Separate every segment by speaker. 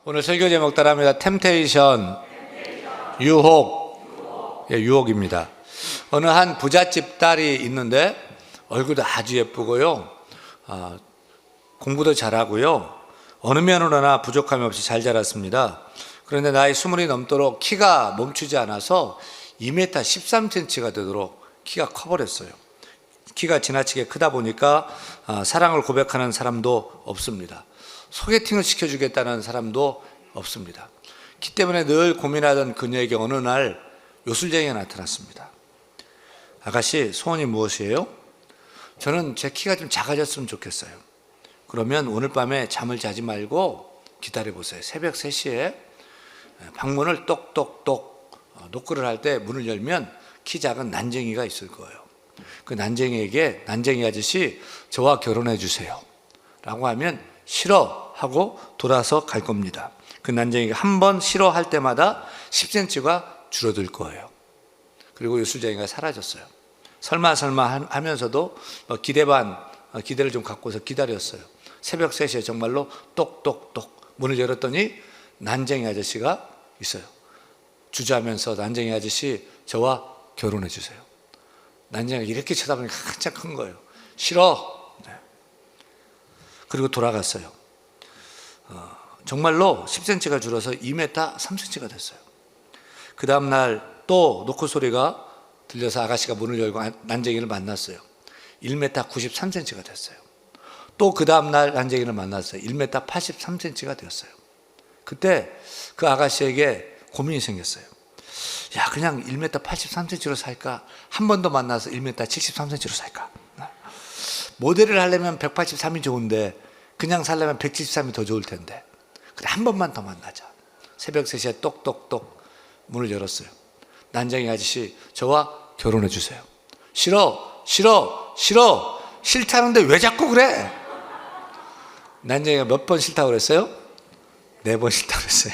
Speaker 1: 오늘 설교 제목 따라합니다. 템테이션, 유혹. 예, 유혹입니다. 어느 한 부잣집 딸이 있는데 얼굴도 아주 예쁘고요, 공부도 잘하고요, 어느 면으로나 부족함이 없이 잘 자랐습니다. 그런데 나이 20이 넘도록 키가 멈추지 않아서 2m 13cm가 되도록 키가 커버렸어요. 키가 지나치게 크다 보니까 사랑을 고백하는 사람도 없습니다. 소개팅을 시켜주겠다는 사람도 없습니다. 키 때문에 늘 고민하던 그녀에게 어느 날 요술쟁이가 나타났습니다. 아가씨, 소원이 무엇이에요? 저는 제 키가 좀 작아졌으면 좋겠어요. 그러면 오늘 밤에 잠을 자지 말고 기다려보세요. 새벽 3시에 방문을 똑똑똑 노크를 할 때 문을 열면 키 작은 난쟁이가 있을 거예요. 그 난쟁이에게, 난쟁이 아저씨 저와 결혼해 주세요 라고 하면 싫어 하고 돌아서 갈 겁니다. 그 난쟁이가 한 번 싫어할 때마다 10cm가 줄어들 거예요. 그리고 요술쟁이가 사라졌어요. 설마 하면서도 기대를 좀 갖고서 기다렸어요. 새벽 3시에 정말로 똑똑똑 문을 열었더니 난쟁이 아저씨가 있어요. 주저하면서 난쟁이 아저씨 저와 결혼해 주세요. 난쟁이가 이렇게 쳐다보니까 한참 큰 거예요. 싫어. 네. 그리고 돌아갔어요. 정말로 10cm가 줄어서 2m 3cm가 됐어요. 그 다음날 또 노크 소리가 들려서 아가씨가 문을 열고 난쟁이를 만났어요. 1m 93cm가 됐어요. 또 그 다음날 난쟁이를 만났어요. 1m 83cm가 되었어요. 그때 그 아가씨에게 고민이 생겼어요. 야, 그냥 1m 83cm로 살까? 한 번 더 만나서 1m 73cm로 살까? 모델을 하려면 183이 좋은데 그냥 살려면 173이 더 좋을 텐데, 그래 한 번만 더 만나자. 새벽 3시에 똑똑똑 문을 열었어요. 난쟁이 아저씨 저와 결혼해 주세요. 싫어. 싫다는데 왜 자꾸 그래? 난쟁이가 몇 번 싫다고 그랬어요? 4번 싫다고 그랬어요.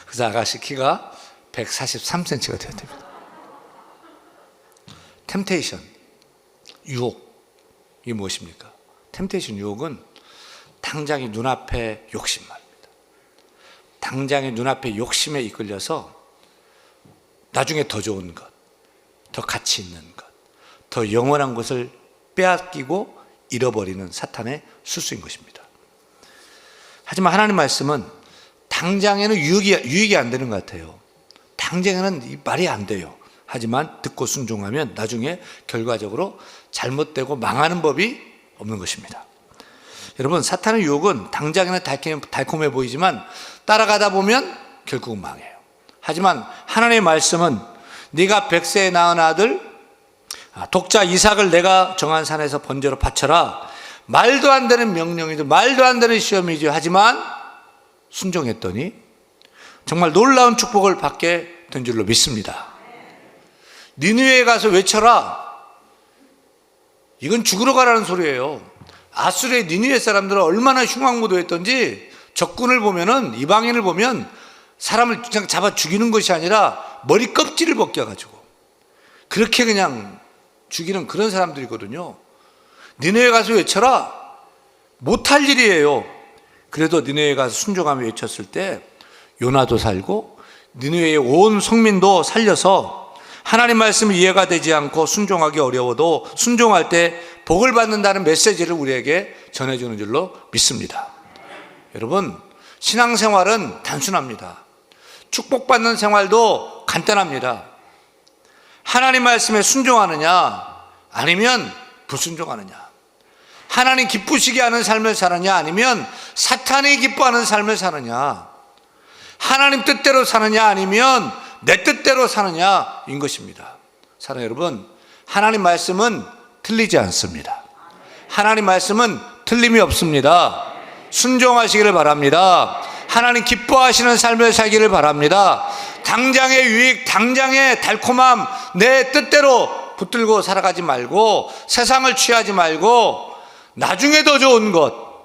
Speaker 1: 그래서 아가씨 키가 143cm가 되었답니다. 템테이션, 유혹이 무엇입니까? 템테이션, 유혹은 당장의 눈앞의 욕심 말입니다. 당장의 눈앞의 욕심에 이끌려서 나중에 더 좋은 것, 더 가치 있는 것, 더 영원한 것을 빼앗기고 잃어버리는 사탄의 수수인 것입니다. 하지만 하나님 말씀은 당장에는 유익이 안 되는 것 같아요. 당장에는 말이 안 돼요. 하지만 듣고 순종하면 나중에 결과적으로 잘못되고 망하는 법이 없는 것입니다. 여러분, 사탄의 유혹은 당장에는 달콤해 보이지만 따라가다 보면 결국은 망해요. 하지만 하나님의 말씀은 네가 100세에 낳은 아들 독자 이삭을 내가 정한 산에서 번제로 바쳐라. 말도 안 되는 명령이죠. 말도 안 되는 시험이죠. 하지만 순종했더니 정말 놀라운 축복을 받게 된 줄로 믿습니다. 니느웨에 가서 외쳐라. 이건 죽으러 가라는 소리예요. 아수르의 니느웨 사람들은 얼마나 흉악무도했던지 적군을 보면은, 이방인을 보면 사람을 그냥 잡아 죽이는 것이 아니라 머리 껍질을 벗겨가지고 그렇게 그냥 죽이는 그런 사람들이거든요. 니느웨에 가서 외쳐라. 못할 일이에요. 그래도 니느웨에 가서 순종하며 외쳤을 때 요나도 살고 니느웨의 온 성민도 살려서 하나님 말씀이 이해가 되지 않고 순종하기 어려워도 순종할 때 복을 받는다는 메시지를 우리에게 전해주는 줄로 믿습니다. 여러분, 신앙생활은 단순합니다. 축복받는 생활도 간단합니다. 하나님 말씀에 순종하느냐 아니면 불순종하느냐, 하나님 기쁘시게 하는 삶을 사느냐 아니면 사탄이 기뻐하는 삶을 사느냐, 하나님 뜻대로 사느냐 아니면 내 뜻대로 사느냐인 것입니다. 사랑하는 여러분, 하나님 말씀은 틀리지 않습니다. 하나님 말씀은 틀림이 없습니다. 순종하시기를 바랍니다. 하나님 기뻐하시는 삶을 살기를 바랍니다. 당장의 유익, 당장의 달콤함, 내 뜻대로 붙들고 살아가지 말고 세상을 취하지 말고 나중에 더 좋은 것,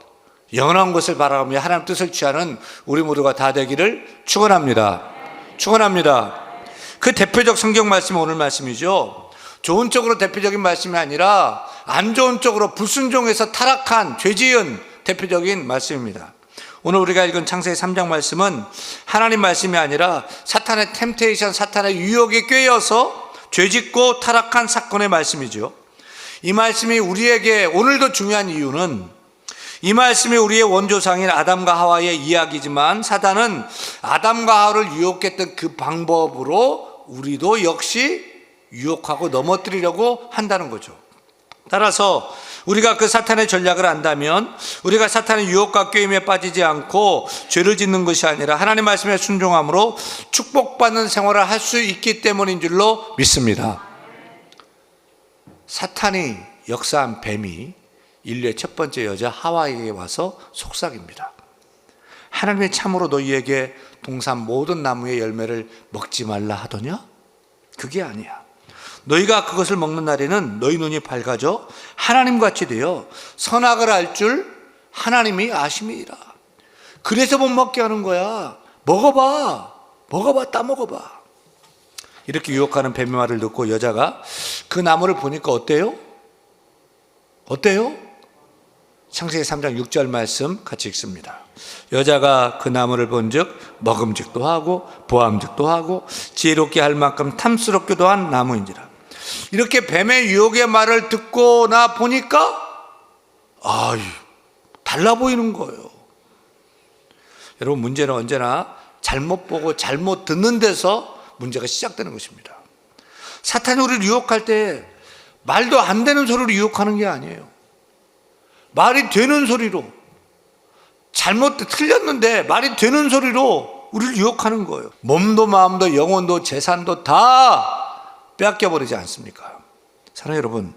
Speaker 1: 영원한 것을 바라보며 하나님 뜻을 취하는 우리 모두가 다 되기를 축원합니다. 축원합니다. 그 대표적 성경 말씀이 오늘 말씀이죠. 좋은 쪽으로 대표적인 말씀이 아니라 안 좋은 쪽으로 불순종해서 타락한 죄 지은 대표적인 말씀입니다. 오늘 우리가 읽은 창세기 3장 말씀은 하나님 말씀이 아니라 사탄의 템테이션, 사탄의 유혹에 꿰어서 죄짓고 타락한 사건의 말씀이죠. 이 말씀이 우리에게 오늘도 중요한 이유는 이 말씀이 우리의 원조상인 아담과 하와의 이야기지만 사단은 아담과 하와를 유혹했던 그 방법으로 우리도 역시 유혹하고 넘어뜨리려고 한다는 거죠. 따라서 우리가 그 사탄의 전략을 안다면 우리가 사탄의 유혹과 꾀임에 빠지지 않고 죄를 짓는 것이 아니라 하나님 말씀에 순종함으로 축복받는 생활을 할 수 있기 때문인 줄로 믿습니다. 사탄이 역사한 뱀이 인류의 첫 번째 여자 하와에게 와서 속삭입니다. 하나님이 참으로 너희에게 동산 모든 나무의 열매를 먹지 말라 하더냐? 그게 아니야. 너희가 그것을 먹는 날에는 너희 눈이 밝아져 하나님같이 되어 선악을 알 줄 하나님이 아심이라. 그래서 못 먹게 하는 거야. 먹어봐, 따먹어봐. 이렇게 유혹하는 뱀의 말을 듣고 여자가 그 나무를 보니까 어때요? 창세기 3장 6절 말씀 같이 읽습니다. 여자가 그 나무를 본즉 먹음직도 하고 보암직도 하고 지혜롭게 할 만큼 탐스럽기도 한 나무인지라. 이렇게 뱀의 유혹의 말을 듣고 나 보니까 달라 보이는 거예요. 여러분, 문제는 언제나 잘못 보고 잘못 듣는 데서 문제가 시작되는 것입니다. 사탄이 우리를 유혹할 때 말도 안 되는 소리로 유혹하는 게 아니에요. 말이 되는 소리로, 틀렸는데 말이 되는 소리로 우리를 유혹하는 거예요. 몸도 마음도 영혼도 재산도 다 빼앗겨버리지 않습니까? 사랑하는 여러분,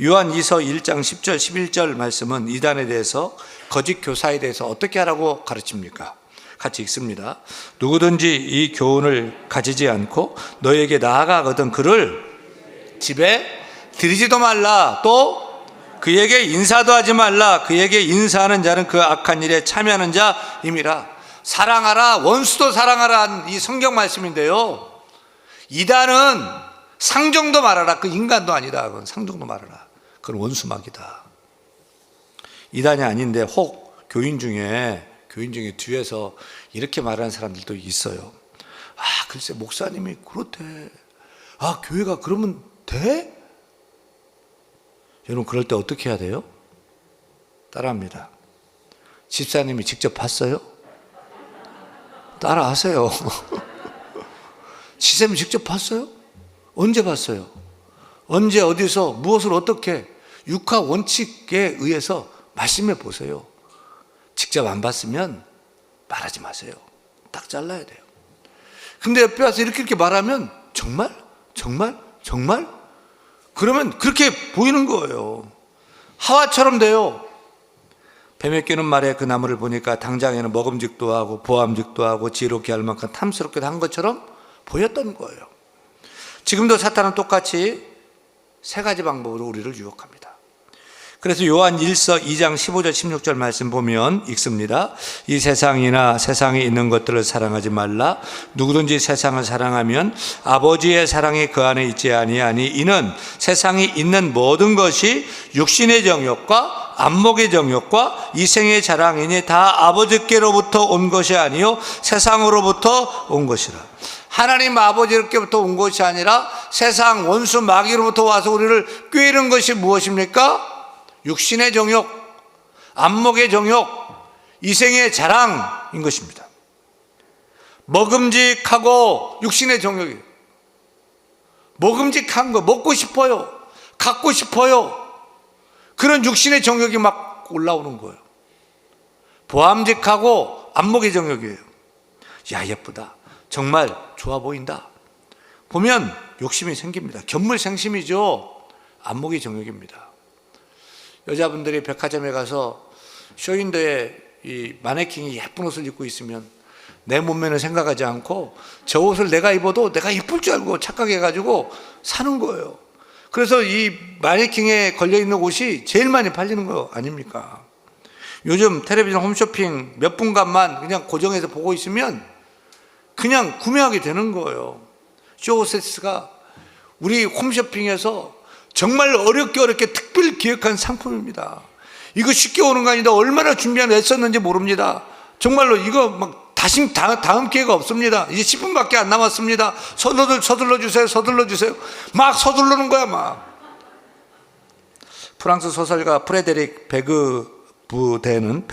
Speaker 1: 요한 2서 1장 10절 11절 말씀은 이단에 대해서, 거짓 교사에 대해서 어떻게 하라고 가르칩니까? 같이 읽습니다. 누구든지 이 교훈을 가지지 않고 너에게 나아가거든 그를 집에 들이지도 말라. 또 그에게 인사도 하지 말라. 그에게 인사하는 자는 그 악한 일에 참여하는 자임이라. 사랑하라, 원수도 사랑하라, 이 성경 말씀인데요, 이단은 상정도 말하라. 그 인간도 아니다. 그건 상정도 말하라. 그건 원수막이다. 이단이 아닌데 혹 교인 중에 뒤에서 이렇게 말하는 사람들도 있어요. 글쎄 목사님이 그렇대. 교회가 그러면 돼? 여러분, 그럴 때 어떻게 해야 돼요? 따라합니다. 집사님이 직접 봤어요? 따라하세요. 집사님이 직접 봤어요? 언제 봤어요? 언제 어디서 무엇을 어떻게? 육하 원칙에 의해서 말씀해 보세요. 직접 안 봤으면 말하지 마세요. 딱 잘라야 돼요. 근데 옆에 와서 이렇게 말하면 정말? 그러면 그렇게 보이는 거예요. 하와처럼 돼요. 뱀의 뀌는 말에 그 나무를 보니까 당장에는 먹음직도 하고 보암직도 하고 지혜롭게 할 만큼 탐스럽게도 한 것처럼 보였던 거예요. 지금도 사탄은 똑같이 세 가지 방법으로 우리를 유혹합니다. 그래서 요한 1서 2장 15절 16절 말씀 보면 읽습니다. 이 세상이나 세상에 있는 것들을 사랑하지 말라. 누구든지 세상을 사랑하면 아버지의 사랑이 그 안에 있지 아니하니 이는 세상에 있는 모든 것이 육신의 정욕과 안목의 정욕과 이생의 자랑이니 다 아버지께로부터 온 것이 아니요 세상으로부터 온 것이라. 하나님 아버지께로부터 온 것이 아니라 세상 원수 마귀로부터 와서 우리를 꾀는 것이 무엇입니까? 육신의 정욕, 안목의 정욕, 이생의 자랑인 것입니다. 먹음직하고 육신의 정욕이에요. 먹음직한 거, 먹고 싶어요. 갖고 싶어요. 그런 육신의 정욕이 막 올라오는 거예요. 보암직하고 안목의 정욕이에요. 야, 예쁘다. 정말 좋아 보인다. 보면 욕심이 생깁니다. 견물생심이죠. 안목의 정욕입니다. 여자분들이 백화점에 가서 쇼윈도에 이 마네킹이 예쁜 옷을 입고 있으면 내 몸매는 생각하지 않고 저 옷을 내가 입어도 내가 이쁠 줄 알고 착각해가지고 사는 거예요. 그래서 이 마네킹에 걸려있는 옷이 제일 많이 팔리는 거 아닙니까? 요즘 텔레비전 홈쇼핑 몇 분간만 그냥 고정해서 보고 있으면 그냥 구매하게 되는 거예요. 쇼호세스가 우리 홈쇼핑에서 정말 어렵게 특별 기획한 상품입니다. 이거 쉽게 오는 거 아닌데 얼마나 준비하고 애썼는지 모릅니다. 정말로 이거 막 다음 기회가 없습니다. 이제 10분밖에 안 남았습니다. 서둘러 주세요. 서둘러 주세요. 막 서두르는 거야, 막. 프랑스 소설가 프레데릭 베그부데는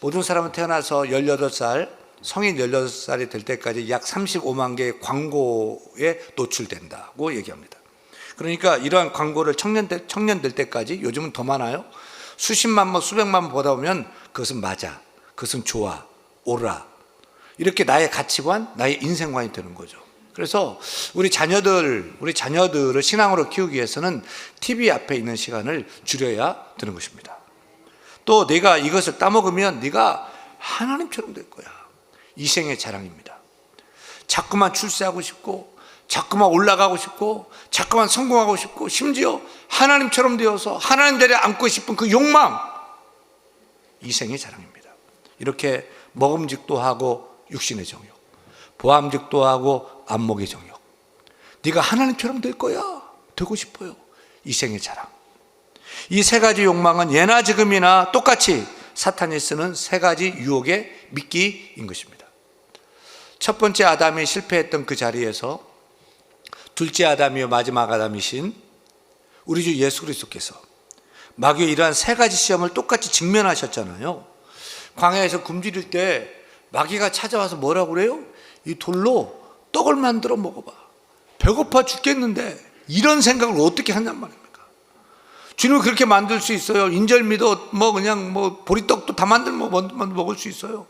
Speaker 1: 모든 사람은 태어나서 18살, 성인 18살이 될 때까지 약 35만 개의 광고에 노출된다고 얘기합니다. 그러니까 이러한 광고를 청년 될 때까지, 요즘은 더 많아요. 수십만 번, 수백만 번 보다 보면 그것은 맞아, 그것은 좋아, 옳아, 이렇게 나의 가치관, 나의 인생관이 되는 거죠. 그래서 우리 자녀들을 신앙으로 키우기 위해서는 TV 앞에 있는 시간을 줄여야 되는 것입니다. 또 내가 이것을 따먹으면 네가 하나님처럼 될 거야. 이생의 자랑입니다. 자꾸만 출세하고 싶고, 자꾸만 올라가고 싶고, 자꾸만 성공하고 싶고, 심지어 하나님처럼 되어서 하나님 자리에 앉고 싶은 그 욕망, 이생의 자랑입니다. 이렇게 먹음직도 하고 육신의 정욕, 보암직도 하고 안목의 정욕, 네가 하나님처럼 될 거야, 되고 싶어요, 이생의 자랑. 이 세 가지 욕망은 예나 지금이나 똑같이 사탄이 쓰는 세 가지 유혹의 미끼인 것입니다. 첫 번째 아담이 실패했던 그 자리에서 둘째 아담이요 마지막 아담이신 우리 주 예수 그리스도께서 마귀의 이러한 세 가지 시험을 똑같이 직면하셨잖아요. 광야에서 굶주릴 때 마귀가 찾아와서 뭐라고 그래요? 이 돌로 떡을 만들어 먹어봐. 배고파 죽겠는데 이런 생각을 어떻게 한단 말입니까? 주님은 그렇게 만들 수 있어요. 인절미도 그냥 보리떡도 다 만들면 먹을 수 있어요.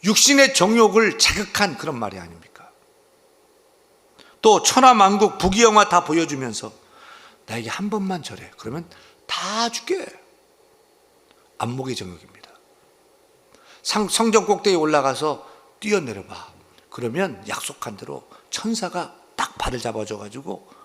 Speaker 1: 육신의 정욕을 자극한 그런 말이 아닙니까? 또 천하만국 부귀영화 다 보여주면서 나에게 한 번만 절해, 그러면 다 줄게. 안목의 정욕입니다. 성전 꼭대기에 올라가서 뛰어내려봐, 그러면 약속한 대로 천사가 딱 발을 잡아줘가지고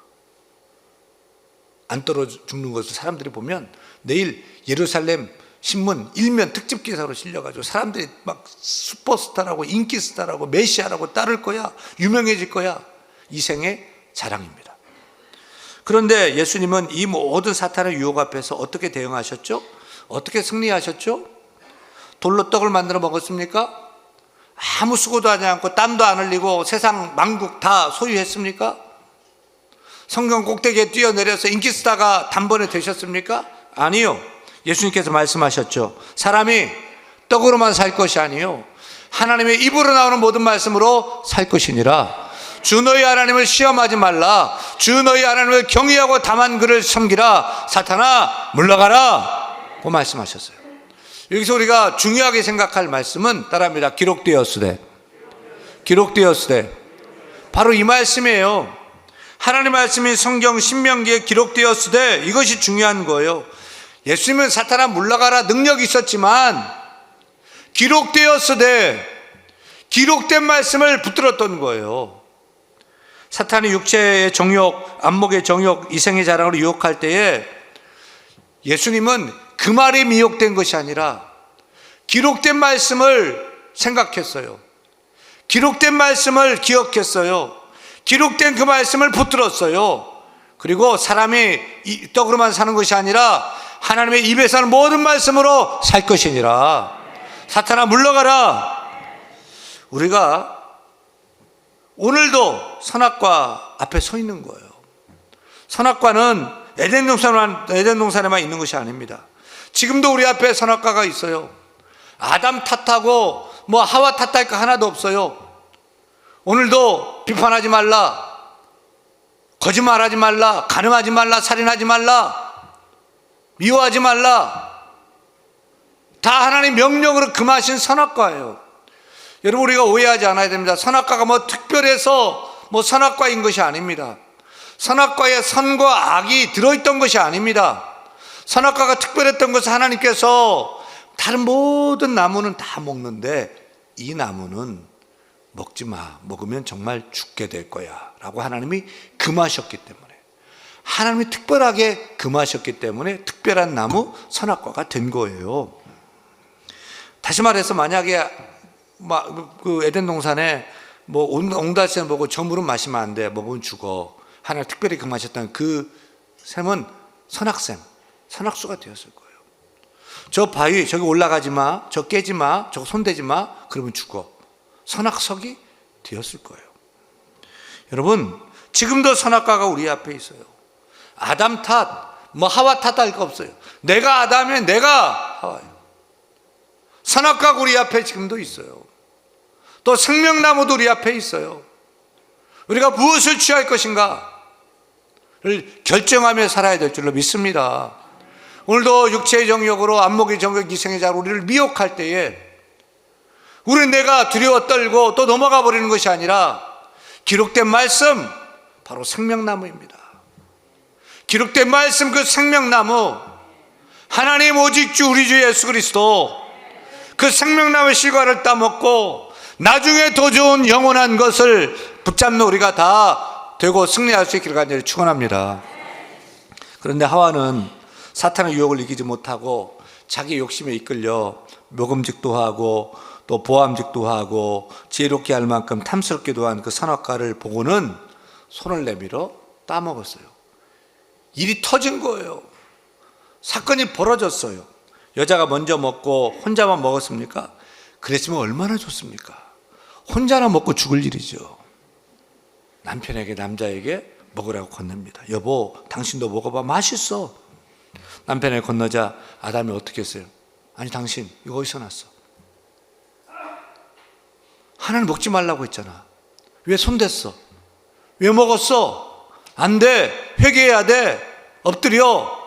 Speaker 1: 안 떨어져 죽는 것을 사람들이 보면 내일 예루살렘 신문 일면 특집 기사로 실려가지고 사람들이 막 슈퍼스타라고, 인기스타라고, 메시아라고 따를 거야, 유명해질 거야. 이생의 자랑입니다. 그런데 예수님은 이 모든 사탄의 유혹 앞에서 어떻게 대응하셨죠? 어떻게 승리하셨죠? 돌로 떡을 만들어 먹었습니까? 아무 수고도 하지 않고 땀도 안 흘리고 세상 만국 다 소유했습니까? 성경 꼭대기에 뛰어내려서 인기스타가 단번에 되셨습니까? 아니요. 예수님께서 말씀하셨죠. 사람이 떡으로만 살 것이 아니요 하나님의 입으로 나오는 모든 말씀으로 살 것이니라. 주 너희 하나님을 시험하지 말라. 주 너희 하나님을 경외하고 다만 그를 섬기라. 사탄아 물러가라 고 말씀하셨어요. 여기서 우리가 중요하게 생각할 말씀은 따라합니다. 기록되었으되 바로 이 말씀이에요. 하나님의 말씀이 성경 신명기에 기록되었으되, 이것이 중요한 거예요. 예수님은 사탄아 물러가라 능력이 있었지만 기록되었으되, 기록된 말씀을 붙들었던 거예요. 사탄이 육체의 정욕, 안목의 정욕, 이생의 자랑으로 유혹할 때에 예수님은 그 말이 미혹된 것이 아니라 기록된 말씀을 생각했어요. 기록된 말씀을 기억했어요. 기록된 그 말씀을 붙들었어요. 그리고 사람이 이 떡으로만 사는 것이 아니라 하나님의 입에서 하는 모든 말씀으로 살 것이니라. 사탄아 물러가라. 우리가 오늘도 선악과 앞에 서 있는 거예요. 선악과는 에덴 동산에만 있는 것이 아닙니다. 지금도 우리 앞에 선악과가 있어요. 아담 탓하고 하와 탓할 거 하나도 없어요. 오늘도 비판하지 말라, 거짓말하지 말라, 간음하지 말라, 살인하지 말라, 미워하지 말라, 다 하나님 명령으로 금하신 선악과예요. 여러분, 우리가 오해하지 않아야 됩니다. 선악과가 특별해서 선악과인 것이 아닙니다. 선악과에 선과 악이 들어있던 것이 아닙니다. 선악과가 특별했던 것은 하나님께서 다른 모든 나무는 다 먹는데 이 나무는 먹지 마, 먹으면 정말 죽게 될 거야 라고 하나님이 금하셨기 때문에, 하나님이 특별하게 금하셨기 때문에 특별한 나무 선악과가 된 거예요. 다시 말해서 만약에 그 에덴 동산에 옹달샘 보고 저 물은 마시면 안 돼, 먹으면 죽어, 하나님 특별히 금하셨다는 그 샘은 선악샘, 선악수가 되었을 거예요. 저 바위 저기 올라가지 마, 저 깨지 마, 저거 손대지 마, 그러면 죽어. 선악석이 되었을 거예요. 여러분, 지금도 선악과가 우리 앞에 있어요. 아담 탓, 하와 탓할 거 없어요. 내가 아담이면 내가 하와예요. 선악과가 우리 앞에 지금도 있어요. 또 생명나무도 우리 앞에 있어요. 우리가 무엇을 취할 것인가를 결정하며 살아야 될 줄로 믿습니다. 오늘도 육체의 정욕으로 안목의 정욕 이생의 자로 우리를 미혹할 때에 우리는 내가 두려워 떨고 또 넘어가 버리는 것이 아니라 기록된 말씀, 바로 생명나무입니다. 기록된 말씀, 그 생명나무, 하나님 오직 주 우리 주 예수 그리스도, 그 생명나무의 실과를 따먹고 나중에 더 좋은 영원한 것을 붙잡는 우리가 다 되고 승리할 수 있기를 간절히 축원합니다. 그런데 하와는 사탄의 유혹을 이기지 못하고 자기 욕심에 이끌려 먹음직도 하고 또 보암직도 하고 지혜롭게 할 만큼 탐스럽기도 한 그 선악과를 보고는 손을 내밀어 따먹었어요. 일이 터진 거예요. 사건이 벌어졌어요. 여자가 먼저 먹고 혼자만 먹었습니까? 그랬으면 얼마나 좋습니까? 혼자나 먹고 죽을 일이죠. 남편에게, 남자에게 먹으라고 건넵니다. 여보, 당신도 먹어봐, 맛있어. 남편에게 건너자 아담이 어떻게 했어요? 아니, 당신 이거 어디서 났어? 하나는 먹지 말라고 했잖아. 왜 손댔어? 왜 먹었어? 안 돼, 회개해야 돼, 엎드려.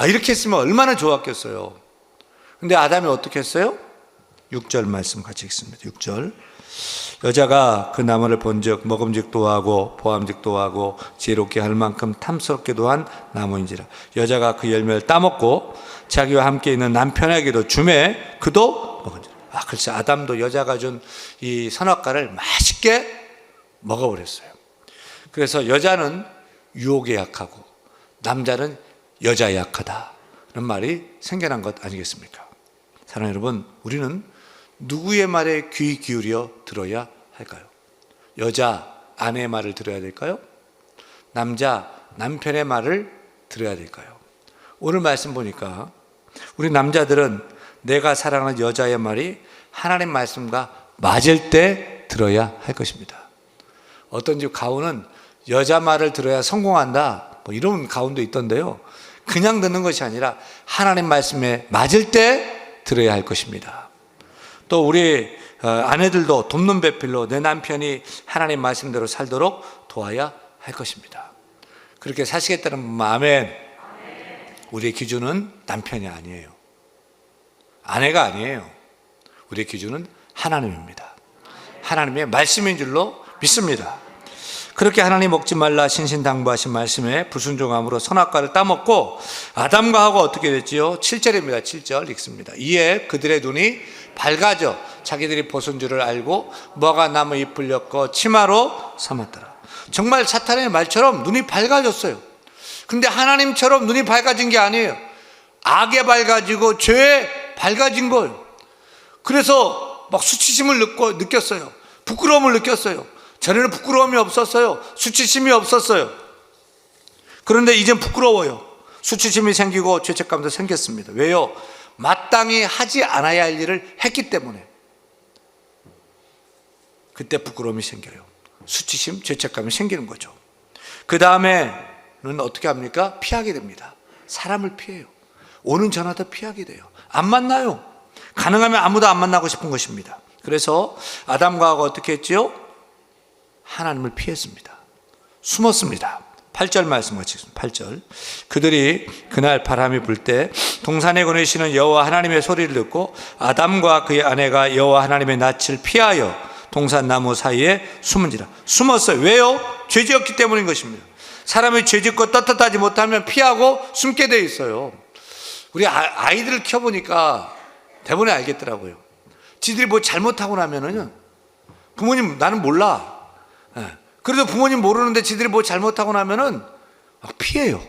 Speaker 1: 이렇게 했으면 얼마나 좋았겠어요. 근데 아담이 어떻게 했어요? 6절 말씀 같이 읽습니다. 6절. 여자가 그 나무를 본즉 먹음직도 하고 보암직도 하고 지혜롭게 할 만큼 탐스럽게도 한 나무인지라. 여자가 그 열매를 따먹고 자기와 함께 있는 남편에게도 주매 그도 먹은지라. 글쎄, 아담도 여자가 준 이 선악과를 맛있게 먹어버렸어요. 그래서 여자는 유혹에 약하고 남자는 여자에 약하다, 그런 말이 생겨난 것 아니겠습니까? 사랑하는 여러분, 우리는 누구의 말에 귀 기울여 들어야 할까요? 여자, 아내의 말을 들어야 될까요? 남자, 남편의 말을 들어야 될까요? 오늘 말씀 보니까 우리 남자들은 내가 사랑하는 여자의 말이 하나님 말씀과 맞을 때 들어야 할 것입니다. 어떤 집 가훈은 여자 말을 들어야 성공한다, 이런 가훈도 있던데요. 그냥 듣는 것이 아니라 하나님 말씀에 맞을 때 들어야 할 것입니다. 또 우리 아내들도 돕는 배필로 내 남편이 하나님 말씀대로 살도록 도와야 할 것입니다. 그렇게 사시겠다는 마음에 우리의 기준은 남편이 아니에요. 아내가 아니에요. 우리의 기준은 하나님입니다. 하나님의 말씀인 줄로 믿습니다. 그렇게 하나님 먹지 말라 신신당부하신 말씀에 불순종함으로 선악과를 따먹고 아담과 하와가 어떻게 됐지요? 7절입니다. 7절 읽습니다. 이에 그들의 눈이 밝아져 자기들이 벗은 줄을 알고 무화과 나무 잎을 엮어 치마로 삼았더라. 정말 사탄의 말처럼 눈이 밝아졌어요. 근데 하나님처럼 눈이 밝아진 게 아니에요. 악에 밝아지고 죄에 밝아진 거예요. 그래서 막 수치심을 느꼈어요. 부끄러움을 느꼈어요. 전에는 부끄러움이 없었어요. 수치심이 없었어요. 그런데 이젠 부끄러워요. 수치심이 생기고 죄책감도 생겼습니다. 왜요? 마땅히 하지 않아야 할 일을 했기 때문에. 그때 부끄러움이 생겨요. 수치심, 죄책감이 생기는 거죠. 그 다음에는 어떻게 합니까? 피하게 됩니다. 사람을 피해요. 오는 전화도 피하게 돼요. 안 만나요. 가능하면 아무도 안 만나고 싶은 것입니다. 그래서 아담과 하와가 어떻게 했지요? 하나님을 피했습니다. 숨었습니다. 8절 말씀 같이 읽습니다. 8절. 그들이 그날 바람이 불 때 동산에 거느시는 여호와 하나님의 소리를 듣고 아담과 그의 아내가 여호와 하나님의 낯을 피하여 동산나무 사이에 숨은지라. 숨었어요. 왜요? 죄지었기 때문인 것입니다. 사람이 죄짓고 떳떳하지 못하면 피하고 숨게 돼 있어요. 우리 아이들을 키워보니까 대부분 알겠더라고요. 지들이 뭐 잘못하고 나면은 부모님 나는 몰라. 그래도 부모님 모르는데 지들이 뭐 잘못하고 나면은 피해요.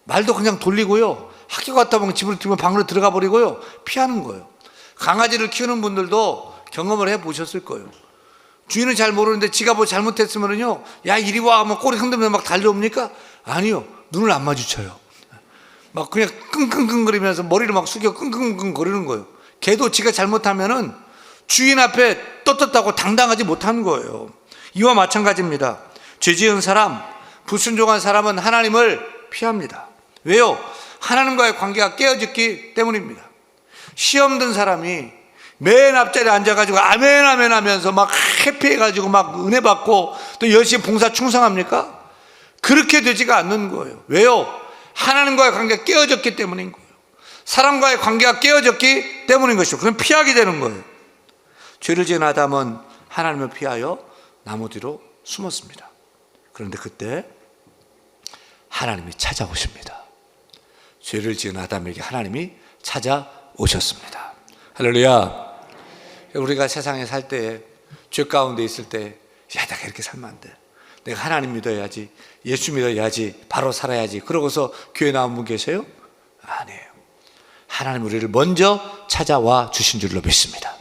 Speaker 1: 말도 그냥 돌리고요. 학교 갔다 보면 집으로 들면 방으로 들어가 버리고요. 피하는 거예요. 강아지를 키우는 분들도 경험을 해 보셨을 거예요. 주인은 잘 모르는데 지가 뭐 잘못했으면은요, 야 이리 와 하면 꼬리 흔들면 막 달려옵니까? 아니요, 눈을 안 마주쳐요. 막 그냥 끙끙끙거리면서 머리를 막 숙여 끙끙끙 거리는 거예요. 걔도 지가 잘못하면은 주인 앞에 떳떳하고 당당하지 못하는 거예요. 이와 마찬가지입니다. 죄 지은 사람, 불순종한 사람은 하나님을 피합니다. 왜요? 하나님과의 관계가 깨어졌기 때문입니다. 시험 든 사람이 맨 앞자리에 앉아가지고 아멘 아멘 하면서 막 해피해가지고 막 은혜 받고 또 열심히 봉사 충성합니까? 그렇게 되지가 않는 거예요. 왜요? 하나님과의 관계가 깨어졌기 때문인 거예요. 사람과의 관계가 깨어졌기 때문인 것이죠. 그럼 피하게 되는 거예요. 죄를 지은 아담은 하나님을 피하여 나무 뒤로 숨었습니다. 그런데 그때 하나님이 찾아오십니다. 죄를 지은 아담에게 하나님이 찾아오셨습니다. 할렐루야. 우리가 세상에 살 때, 죄 가운데 있을 때, 야, 내가 이렇게 살면 안 돼. 내가 하나님 믿어야지, 예수 믿어야지, 바로 살아야지. 그러고서 교회 나온 분 계세요? 아니에요. 하나님 우리를 먼저 찾아와 주신 줄로 믿습니다.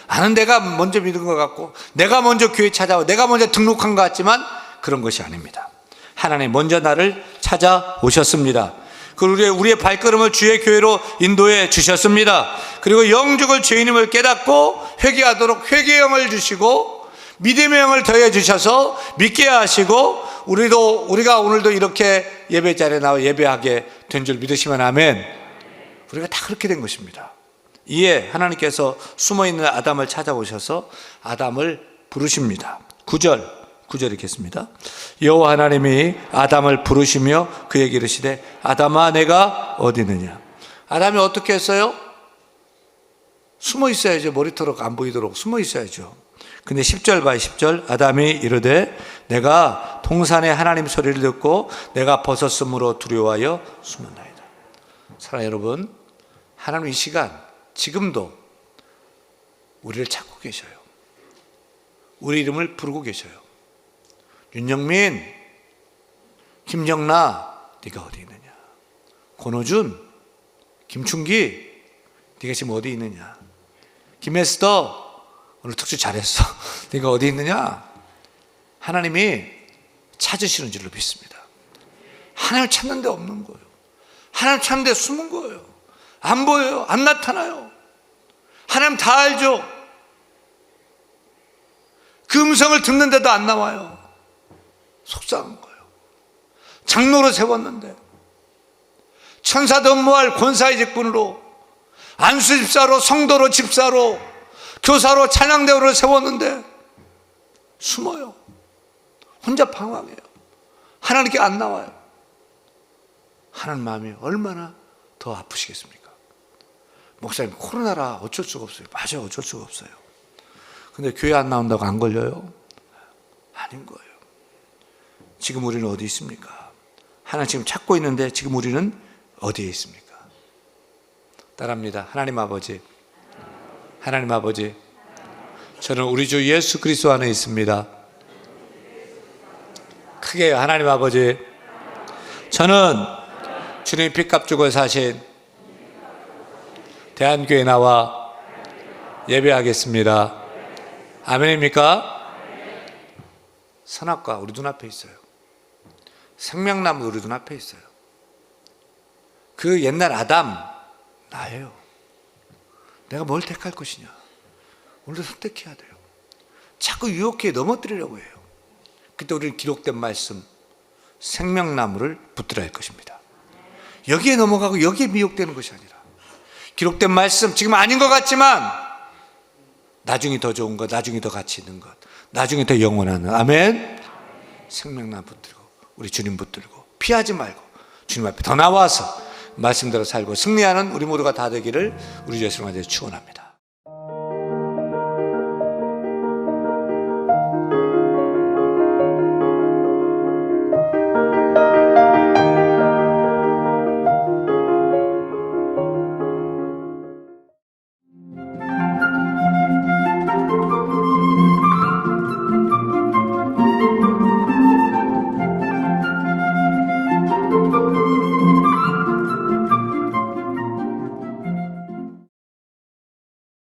Speaker 1: 나는 내가 먼저 믿은 것 같고, 내가 먼저 교회 찾아와, 내가 먼저 등록한 것 같지만 그런 것이 아닙니다. 하나님 먼저 나를 찾아오셨습니다. 그리고 우리의 발걸음을 주의 교회로 인도해 주셨습니다. 그리고 영적을 죄인임을 깨닫고 회개하도록 회개의 영을 주시고 믿음의 영을 더해 주셔서 믿게 하시고 우리가 오늘도 이렇게 예배 자리에 나와 예배하게 된 줄 믿으시면 아멘. 우리가 다 그렇게 된 것입니다. 이에 하나님께서 숨어있는 아담을 찾아오셔서 아담을 부르십니다. 9절 읽겠습니다. 여호와 하나님이 아담을 부르시며 그에게 이르시되 아담아 내가 어디 있느냐. 아담이 어떻게 했어요? 숨어 있어야죠. 머리털 안 보이도록 숨어 있어야죠. 근데 10절 봐요. 10절 아담이 이르되 내가 동산에 하나님 소리를 듣고 내가 벗었으므로 두려워하여 숨었나이다. 사랑하는 여러분, 하나님 이 시간 지금도 우리를 찾고 계셔요. 우리 이름을 부르고 계셔요. 윤영민, 김정나, 네가 어디 있느냐? 권호준, 김충기, 네가 지금 어디 있느냐? 김에스더, 오늘 특수 잘했어. 네가 어디 있느냐? 하나님이 찾으시는 줄로 믿습니다. 하나님 찾는 데 없는 거예요. 하나님 찾는 데 숨은 거예요. 안 보여요. 안 나타나요. 하나님 다 알죠. 그 음성을 듣는데도 안 나와요. 속상한 거예요. 장로로 세웠는데 천사 전무할 권사의 직분으로 안수 집사로 성도로 집사로 교사로 찬양대우를 세웠는데 숨어요. 혼자 방황해요. 하나님께 안 나와요. 하나님 마음이 얼마나 더 아프시겠습니까? 목사님 코로나라 어쩔 수가 없어요. 맞아요. 어쩔 수가 없어요. 근데 교회 안 나온다고 안 걸려요? 아닌 거예요. 지금 우리는 어디 있습니까? 하나님 지금 찾고 있는데 지금 우리는 어디에 있습니까? 따라합니다. 하나님 아버지, 하나님 아버지, 저는 우리 주 예수 그리스도 안에 있습니다. 크게 하나님 아버지, 저는 주님 핏값 주고 사신 대한교회 나와 예배하겠습니다. 아멘입니까? 선악과 우리 눈앞에 있어요. 생명나무 우리 눈앞에 있어요. 그 옛날 아담 나예요. 내가 뭘 택할 것이냐. 오늘도 선택해야 돼요. 자꾸 유혹해 넘어뜨리려고 해요. 그때 우리는 기록된 말씀 생명나무를 붙들어야 할 것입니다. 여기에 넘어가고 여기에 미혹되는 것이 아니라 기록된 말씀 지금 아닌 것 같지만 나중에 더 좋은 것, 나중에 더 가치 있는 것, 나중에 더 영원한 아멘. 생명나무 붙들고 우리 주님 붙들고 피하지 말고 주님 앞에 더 나와서 말씀대로 살고 승리하는 우리 모두가 다 되기를 우리 예수님의 축원합니다.